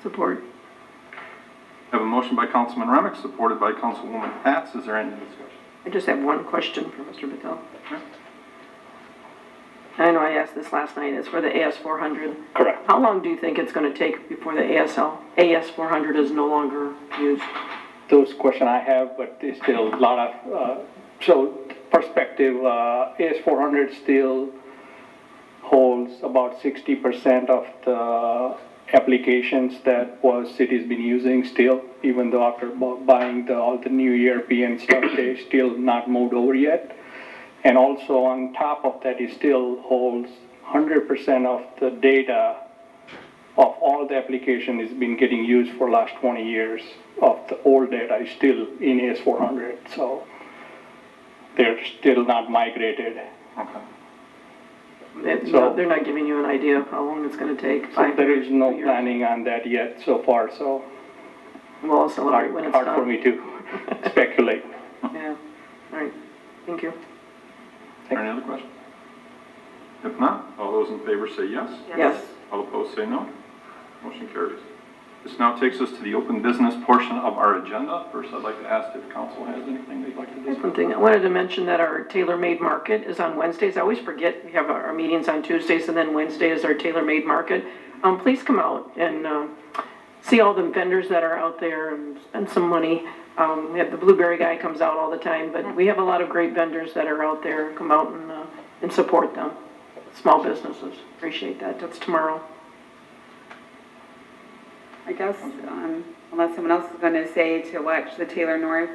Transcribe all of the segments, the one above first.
Support. Have a motion by Councilman Remick, supported by Councilwoman Pats. Is there any discussion? I just have one question for Mr. Patel. Okay. I know I asked this last night. It's for the AS400. Correct. How long do you think it's going to take before the AS400 is no longer used? Those question I have, but there's still a lot of, so perspective, AS400 still holds about 60% of the applications that city's been using still, even though after buying all the new ERP and stuff, they still not moved over yet. And also on top of that, it still holds 100% of the data of all the application has been getting used for last 20 years of the old data is still in AS400. So they're still not migrated. Okay. They're not giving you an idea of how long it's going to take. So there is no 2 years? planning on that yet so far, so We'll all celebrate when it's done. hard for me to speculate. Yeah. All right. Thank you. Are there any other questions? If not, all those in favor say yes. Yes. All opposed say no. Motion carries. This now takes us to the open business portion of our agenda. First, I'd like to ask if council has anything they'd like to discuss. One thing, I wanted to mention that our tailor-made market is on Wednesdays. I always forget, we have our meetings on Tuesdays, and then Wednesday is our tailor-made market. Please come out and see all the vendors that are out there and spend some money. We have the blueberry guy comes out all the time, but we have a lot of great vendors that are out there. Come out and support them. Small businesses. Appreciate that. That's tomorrow. I guess, unless someone else is going to say to watch the Taylor North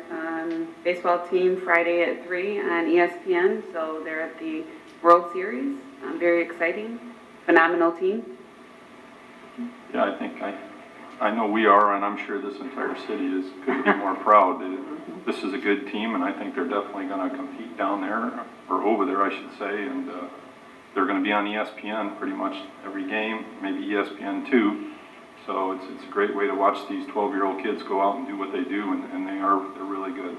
baseball team Friday at 3 on ESPN. So they're at the World Series. Very exciting, phenomenal team. Yeah, I think I know we are, and I'm sure this entire city couldn't be more proud. This is a good team, and I think they're definitely going to compete down there, or over there, I should say, and they're going to be on ESPN pretty much every game, maybe ESPN2. So it's a great way to watch these 12-year-old kids go out and do what they do, and they're really good.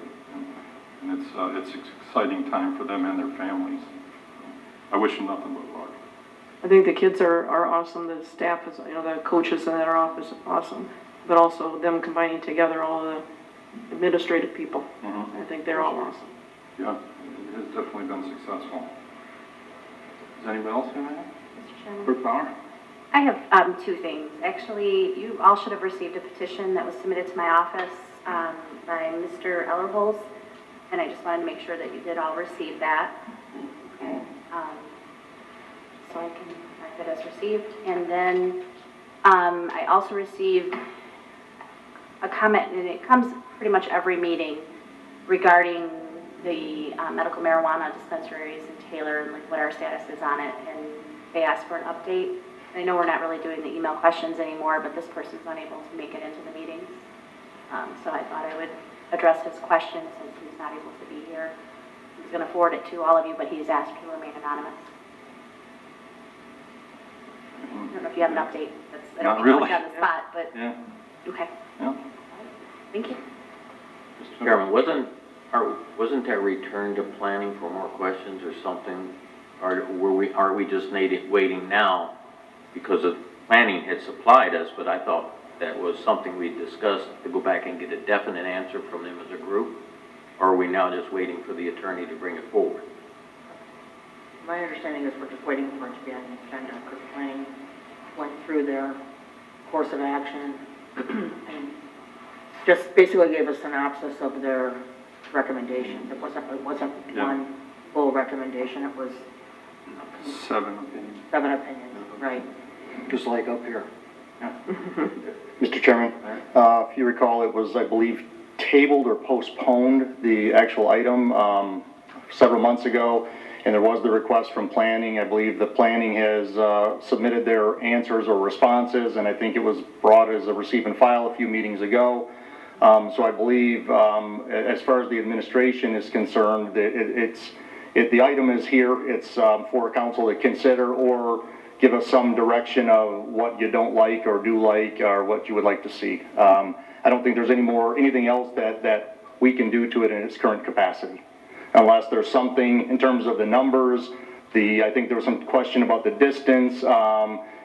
And it's an exciting time for them and their families. I wish them nothing but luck. I think the kids are awesome. The staff is, the coaches in our office are awesome. But also them combining together all the administrative people. Mm-hmm. I think they're all awesome. Yeah, it has definitely been successful. Does anybody else have anything? Mr. Chairman? Clerk Bauer? I have two things. Actually, you all should have received a petition that was submitted to my office by Mr. Ellerholz, and I just wanted to make sure that you did all receive that. So I can mark it as received. And then I also received a comment, and it comes pretty much every meeting, regarding the medical marijuana dispensaries in Taylor and like what our status is on it, and they asked for an update. I know we're not really doing the email questions anymore, but this person's unable to make it into the meetings. So I thought I would address his question since he's not able to be here. He's going to forward it to all of you, but he's asked to remain anonymous. I don't know if you have an update. I don't Not mean to really. put you on the spot, but Yeah. okay. Yeah. Thank you. Chairman, wasn't there return to planning for more questions or something? Or are we just waiting now because of planning had supplied us, but I thought that was something we discussed to go back and get a definite answer from them as a group? Or are we now just waiting for the attorney to bring it forward? My understanding is we're just waiting for it to be on the agenda because planning went through their course of action and just basically gave a synopsis of their recommendations. It wasn't Yeah. one full recommendation. It was 7 opinions. 7 opinions, right? Just like up here. Mr. Chairman, if you recall, it was, I believe, tabled or postponed, the actual item, several months ago, and there was the request from planning. I believe the planning has submitted their answers or responses, and I think it was brought as a receive and file a few meetings ago. So I believe, as far as the administration is concerned, the item is here. It's for council to consider or give us some direction of what you don't like or do like or what you would like to see. I don't think there's anything else that we can do to it in its current capacity. Unless there's something in terms of the numbers, I think there was some question about the distance,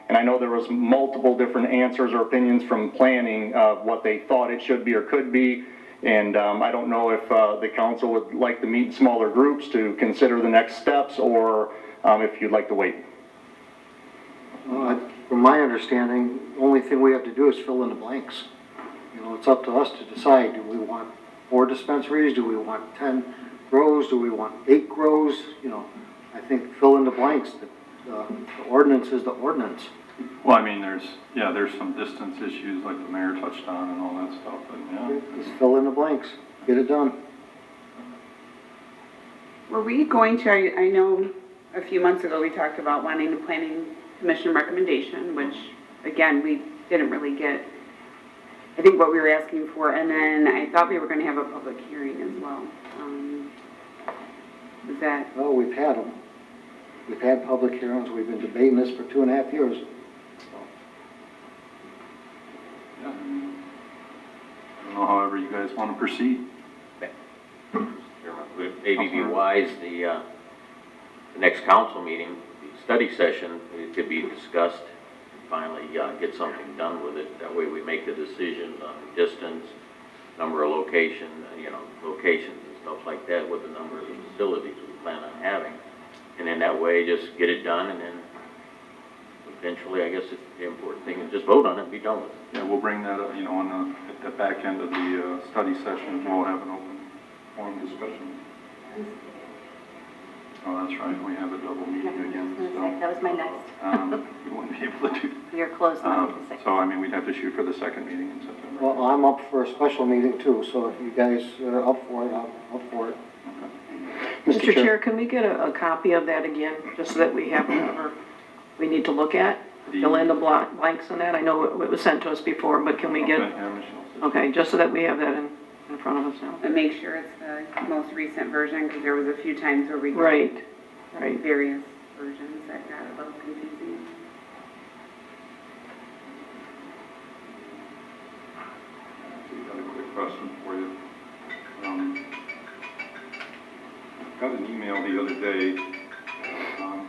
And I know there was multiple different answers or opinions from planning of what they thought it should be or could be. And I don't know if the council would like to meet in smaller groups to consider the next steps, or if you'd like to wait. From my understanding, the only thing we have to do is fill in the blanks. You know, it's up to us to decide, do we want 4 dispensaries, do we want 10 grows, do we want 8 grows? You know, I think fill in the blanks. The ordinance is the ordinance. Well, I mean, there's some distance issues like the mayor touched on and all that stuff, but yeah. Just fill in the blanks, get it done. Were we going to, I know a few months ago, we talked about wanting the planning commission recommendation, which, again, we didn't really get, I think, what we were asking for, and then I thought we were gonna have a public hearing as well. Was that, Well, we've had them. We've had public hearings, we've been debating this for 2.5 years. Yeah. I don't know, however you guys want to proceed. Would maybe be wise, the next council meeting, the study session, it could be discussed, and finally get something done with it. That way we make the decision on distance, number of locations and stuff like that, with the number of facilities we plan on having. And then that way, just get it done, and then eventually, I guess the important thing is just vote on it and be done with it. Yeah, we'll bring that up, at the back end of the study session, we'll have an open forum discussion. Oh, that's right, we have a double meeting again, so. That was my next. We wouldn't be able to do. We are closed Monday the 6th. So, I mean, we'd have to shoot for the second meeting in September. Well, I'm up for a special meeting too, so if you guys are up for it, I'm up for it. Mr. Chair, can we get a copy of that again, just so that we have whatever we need to look at? Fill in the blanks on that. I know it was sent to us before, but can we get, Okay, yeah, Michelle says- okay, just so that we have that in front of us now. and make sure it's the most recent version, because there was a few times where we got Right. various versions that got a little confusing. I've got a quick question for you. Got an email the other day.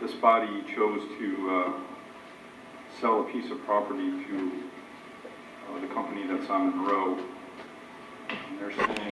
This body chose to sell a piece of property to the company that's on Monroe. And they're saying